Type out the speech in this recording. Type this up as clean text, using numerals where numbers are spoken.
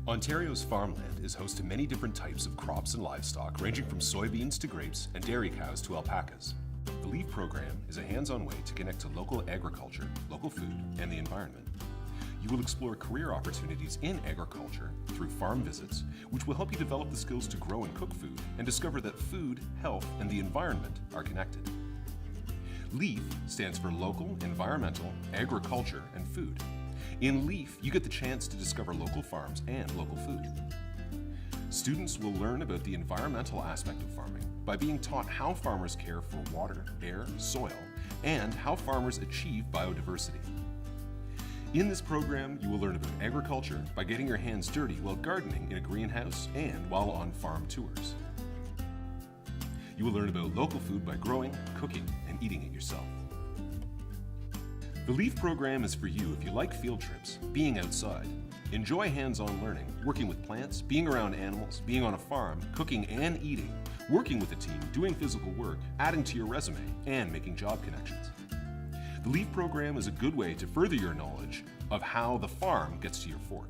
Ontario's farmland is host to many different types of crops and livestock, ranging from soybeans to grapes and dairy cows to alpacas. The LEAF program is a hands-on way to connect to local agriculture, local food, and the environment. You will explore career opportunities in agriculture through farm visits, which will help you develop the skills to grow and cook food and discover that food, health, and the environment are connected. LEAF stands for Local, Environmental, Agriculture, and Food. In LEAF, you get the chance to discover local farms and local food. Students will learn about the environmental aspect of farming by being taught how farmers care for water, air, soil, and how farmers achieve biodiversity. In this program, you will learn about agriculture by getting your hands dirty while gardening in a greenhouse and while on farm tours. You will learn about local food by growing, cooking, and eating it yourself. The LEAF program is for you if you like field trips, being outside, enjoy hands-on learning, working with plants, being around animals, being on a farm, cooking and eating, working with a team, doing physical work, adding to your resume, and making job connections. The LEAF program is a good way to further your knowledge of how the farm gets to your fork.